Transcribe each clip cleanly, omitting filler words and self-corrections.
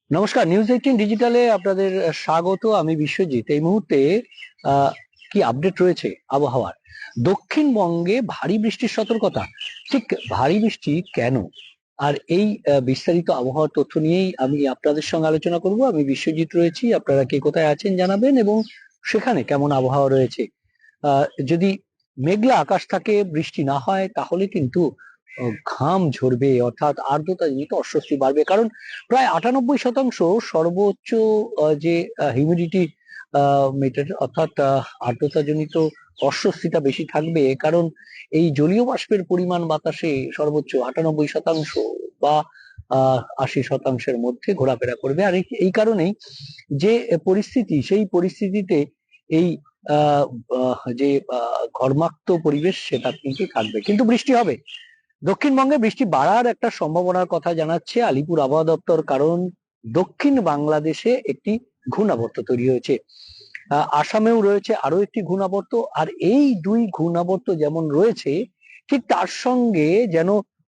নমস্কার, নিউজ 18 ডিজিটালে আপনাদের স্বাগত। আমি বিশ্বজিৎ। এই মুহূর্তে আহ, কি আপডেট রয়েছে আবহাওয়ার? দক্ষিণবঙ্গে ভারী বৃষ্টির সতর্কতা। ঠিক ভারী বৃষ্টি কেন? আর এই বিস্তারিত আবহাওয়ার তথ্য নিয়েই আমি আপনাদের সঙ্গে আলোচনা করব। আমি বিশ্বজিৎ রয়েছি। আপনারা কে কোথায় আছেন জানাবেন, এবং সেখানে কেমন আবহাওয়া রয়েছে। যদি মেঘলা আকাশ থাকে, বৃষ্টি না হয়, তাহলে কিন্তু ঘাম ঝরবে, অর্থাৎ আর্দ্রতাজনিত অস্বস্তি বাড়বে। কারণ প্রায় 98% সর্বোচ্চ যে হিউমিডিটি মিটার, অর্থাৎ আর্দ্রতাজনিত অস্বস্তিটা বেশি থাকবে। কারণ এই জলীয় বাষ্পের পরিমাণ বাতাসে সর্বোচ্চ 98% বা 80%-এর মধ্যে ঘোরাফেরা করবে। আর এই কারণেই যে পরিস্থিতি, সেই পরিস্থিতিতে এই আহ যে ঘর্মাক্ত পরিবেশ, সেটা কিন্তু থাকবে, কিন্তু বৃষ্টি হবে। দক্ষিণবঙ্গে বৃষ্টি বাড়ার একটা সম্ভাবনার কথা জানাচ্ছে আলিপুর আবহাওয়া দপ্তর। কারণ দক্ষিণ বাংলাদেশে একটি ঘূর্ণাবর্ত তৈরি হয়েছে। আসামেও রয়েছে আরো একটি ঘূর্ণাবর্ত। আর এই দুই ঘূর্ণাবর্ত যেমন রয়েছে, ঠিক তার সঙ্গে যেন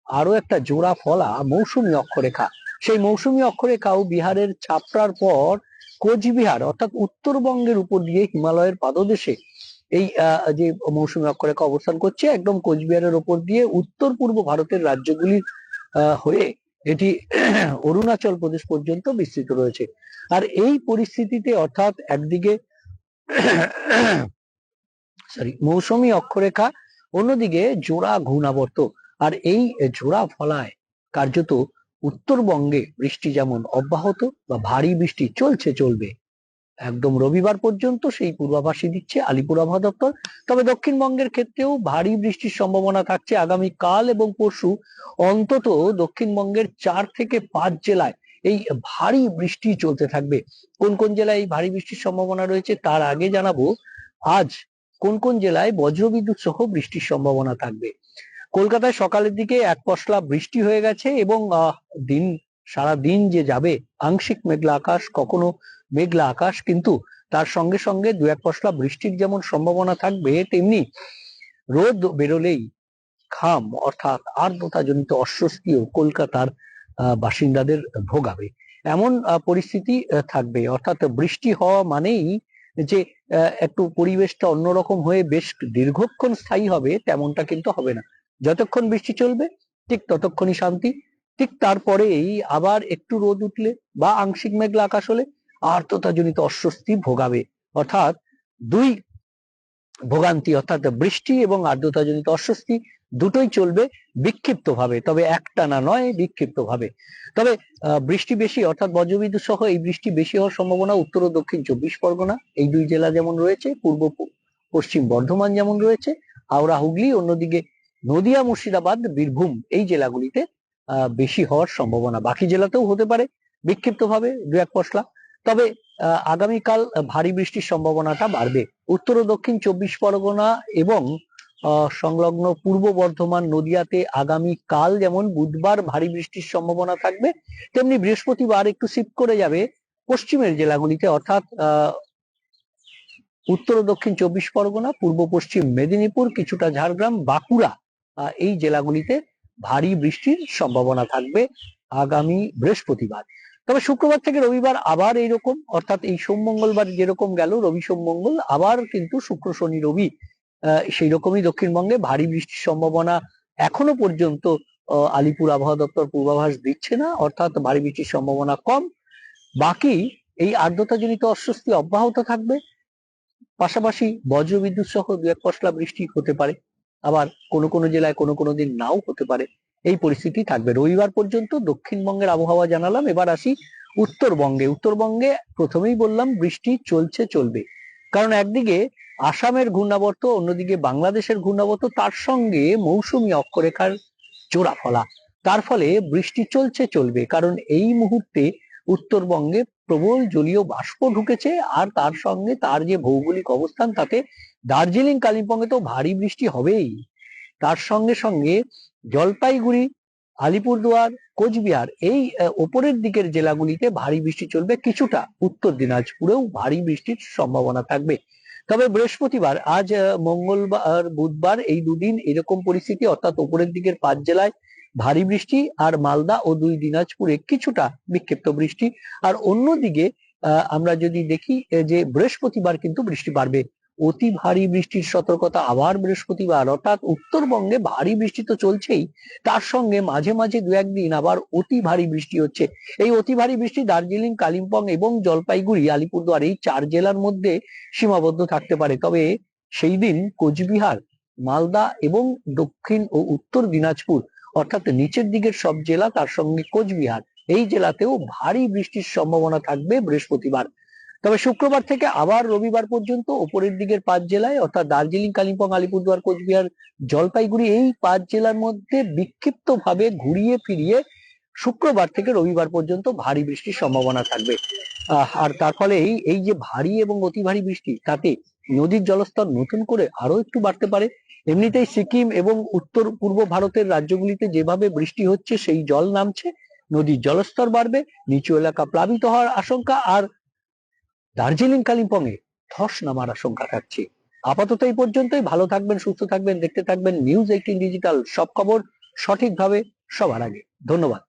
আরো একটা জোড়া ফলা মৌসুমী অক্ষরেখা। সেই মৌসুমী অক্ষরেখাও বিহারের ছাপড়ার পর কোচবিহার, অর্থাৎ উত্তরবঙ্গের উপর দিয়ে হিমালয়ের পাদদেশে এই যে মৌসুমী অক্ষরেখা অবস্থান করছে, একদম কোচবিহারের ওপর দিয়ে উত্তর পূর্ব ভারতের রাজ্যগুলির হয়ে এটি অরুণাচল প্রদেশ পর্যন্ত বিস্তৃত রয়েছে। আর এই পরিস্থিতিতে, অর্থাৎ একদিকে মৌসুমী অক্ষরেখা, অন্যদিকে জোড়া ঘূর্ণাবর্ত। আর এই জোড়া ফলায় কার্যত উত্তরবঙ্গে বৃষ্টি যেমন অব্যাহত বা ভারী বৃষ্টি চলবে একদম রবিবার পর্যন্ত, সেই পূর্বাভাসই দিচ্ছে আলিপুর আবহাওয়া দপ্তর। তবে দক্ষিণবঙ্গের ক্ষেত্রেও ভারী বৃষ্টির সম্ভাবনা থাকছে আগামী কাল এবং পরশু। অন্তত দক্ষিণবঙ্গের 4 থেকে 5 জেলায় এই ভারী বৃষ্টি চলতে থাকবে। কোন কোন জেলায় এই ভারী বৃষ্টির সম্ভাবনা রয়েছে তার আগে জানাবো আজ কোন কোন জেলায় বজ্রবিদ্যুৎ সহ বৃষ্টির সম্ভাবনা থাকবে। কলকাতায় সকালের দিকে এক পশলা বৃষ্টি হয়ে গেছে, এবং সারা দিন যে যাবে আংশিক মেঘলা আকাশ, কখনো মেঘলা আকাশ, কিন্তু তার সঙ্গে সঙ্গে দু এক পশলা বৃষ্টির যেমন সম্ভাবনা থাকবে, তেমনি রোদ বেরোলেই ঘাম, অর্থাৎ আর্দ্রতাজনিত অস্বস্তিও কলকাতার বাসিন্দাদের ভোগাবে। এমন পরিস্থিতি থাকবে। অর্থাৎ বৃষ্টি হওয়া মানেই যে একটু পরিবেশটা অন্যরকম হয়ে বেশ দীর্ঘক্ষণ স্থায়ী হবে, তেমনটা কিন্তু হবে না। যতক্ষণ বৃষ্টি চলবে ঠিক ততক্ষণই শান্তি। ঠিক তারপরেই আবার একটু রোদ উঠলে বা আংশিক মেঘলা আকাশ হলে আর্দ্রতাজনিত অস্বস্তি ভোগাবে। অর্থাৎ দুই ভোগান্তি, অর্থাৎ বৃষ্টি এবং আর্দ্রতাজনিত অস্বস্তি দুটোই চলবে বিক্ষিপ্ত ভাবে, তবে একটানা নয়, বিক্ষিপ্ত ভাবে। তবে বৃষ্টি বেশি, অর্থাৎ বজ্রবিদ্যুৎ সহ এই বৃষ্টি বেশি হওয়ার সম্ভাবনা উত্তর ও দক্ষিণ 24 পরগনা, এই দুই জেলা যেমন রয়েছে, পূর্ব পশ্চিম বর্ধমান যেমন রয়েছে, হাওড়া হুগলি, অন্যদিকে নদিয়া মুর্শিদাবাদ বীরভূম, এই জেলাগুলিতে বেশি হওয়ার সম্ভাবনা। বাকি জেলাতেও হতে পারে বিক্ষিপ্ত ভাবে দু এক পশলা। তবে আগামীকাল ভারী বৃষ্টির সম্ভাবনাটা বাড়বে। উত্তর ও দক্ষিণ 24 পরগনা এবং সংলগ্ন পূর্ব বর্ধমান, নদিয়াতে আগামীকাল যেমন বুধবার ভারী বৃষ্টির সম্ভাবনা থাকবে, তেমনি বৃহস্পতিবার একটু শিফট করে যাবে পশ্চিমের জেলাগুলিতে, অর্থাৎ উত্তর ও দক্ষিণ 24 পরগনা, পূর্ব পশ্চিম মেদিনীপুর, কিছুটা ঝাড়গ্রাম, বাঁকুড়া, এই জেলাগুলিতে ভারী বৃষ্টির সম্ভাবনা থাকবে আগামী বৃহস্পতিবার। তবে শুক্রবার থেকে রবিবার আবার এইরকম, অর্থাৎ এই সোম মঙ্গলবার যেরকম গেল, রবি সোম মঙ্গল, আবার কিন্তু শুক্র শনি রবি সেই রকমই দক্ষিণবঙ্গে ভারী বৃষ্টির সম্ভাবনা এখনো পর্যন্ত আলিপুর আবহাওয়া দপ্তর পূর্বাভাস দিচ্ছে না, অর্থাৎ ভারী বৃষ্টির সম্ভাবনা কম। বাকি এই আর্দ্রতাজনিত অস্বস্তি অব্যাহত থাকবে, পাশাপাশি বজ্রবিদ্যুৎ সহ দু এক পশলা বৃষ্টি হতে পারে, আবার কোনো কোনো জেলায় কোনো কোনো দিন নাও হতে পারে। এই পরিস্থিতি থাকবে রবিবার পর্যন্ত। দক্ষিণবঙ্গের আবহাওয়া জানালাম, এবার আসি উত্তরবঙ্গে। উত্তরবঙ্গে প্রথমেই বললাম বৃষ্টি চলবে। কারণ একদিকে আসামের ঘূর্ণাবর্ত, অন্যদিকে বাংলাদেশের ঘূর্ণাবর্ত, তার সঙ্গে মৌসুমী অক্ষরেখার জোড়া ফলা, তার ফলে বৃষ্টি চলবে। কারণ এই মুহূর্তে উত্তরবঙ্গে প্রবল জলীয় বাষ্প ঢুকেছে, আর তার সঙ্গে তার যে ভৌগোলিক অবস্থান, তাতে দার্জিলিং কালিম্পংয়ে তো ভারী বৃষ্টি হবেই। তার সঙ্গে সঙ্গে জলপাইগুড়ি, আলিপুরদুয়ার, কোচবিহার, এই ওপরের দিকের জেলাগুলিতে ভারী বৃষ্টি চলবে। কিছুটা উত্তর দিনাজপুরেও ভারী বৃষ্টির সম্ভাবনা থাকবে। তবে বৃহস্পতিবার, আজ মঙ্গলবার, বুধবার, এই দুদিন এরকম পরিস্থিতি, অর্থাৎ ওপরের দিকের 5 জেলায় ভারী বৃষ্টি, আর মালদা ও 2 দিনাজপুরে কিছুটা বিক্ষিপ্ত বৃষ্টি। আর অন্যদিকে আমরা যদি দেখি যে বৃহস্পতিবার কিন্তু বৃষ্টি বাড়বে। অতি ভারী বৃষ্টির সতর্কতা আবার বৃহস্পতিবার, অর্থাৎ উত্তরবঙ্গে ভারী বৃষ্টি তো চলছেই, তার সঙ্গে মাঝে মাঝে দু একদিন আবার অতি ভারী বৃষ্টি হচ্ছে। এই অতি ভারী বৃষ্টি দার্জিলিং, কালিম্পং এবং জলপাইগুড়ি, আলিপুরদুয়ার এই 4 জেলার মধ্যে সীমাবদ্ধ থাকতে পারে। তবে সেই দিন কোচবিহার, মালদা এবং দক্ষিণ ও উত্তর দিনাজপুর অর্থাৎ নিচের দিকের সব জেলা, তার সঙ্গে কোচবিহার এই জেলাতেও ভারী বৃষ্টির সম্ভাবনা থাকবে বৃহস্পতিবার। তবে শুক্রবার থেকে আবার রবিবার পর্যন্ত ওপরের দিকের 5 জেলায় অর্থাৎ দার্জিলিং, কালিম্পং, আলিপুরদুয়ার, কোচবিহার, জলপাইগুড়ি এই 5 জেলার মধ্যে বিক্ষিপ্ত ভাবে ঘুরিয়ে ফিরিয়ে শুক্রবার থেকে রবিবার পর্যন্ত ভারী বৃষ্টির সম্ভাবনা থাকবে। আর তার ফলে এই যে ভারী এবং অতি ভারী বৃষ্টি, তাতে নদীর জলস্তর নতুন করে আরো একটু বাড়তে পারে। এমনিতেই সিকিম এবং উত্তর পূর্ব ভারতের রাজ্যগুলিতে যেভাবে বৃষ্টি হচ্ছে, সেই জল নামছে, নদীর জলস্তর বাড়বে, নিচু এলাকা প্লাবিত হওয়ার আশঙ্কা, আর দার্জিলিং, কালিম্পং এ ধস নামার আশঙ্কা থাকছে। আপাতত এই পর্যন্তই। ভালো থাকবেন, সুস্থ থাকবেন, দেখতে থাকবেন নিউজ 18 ডিজিটাল, সব খবর সঠিকভাবে সবার আগে। ধন্যবাদ।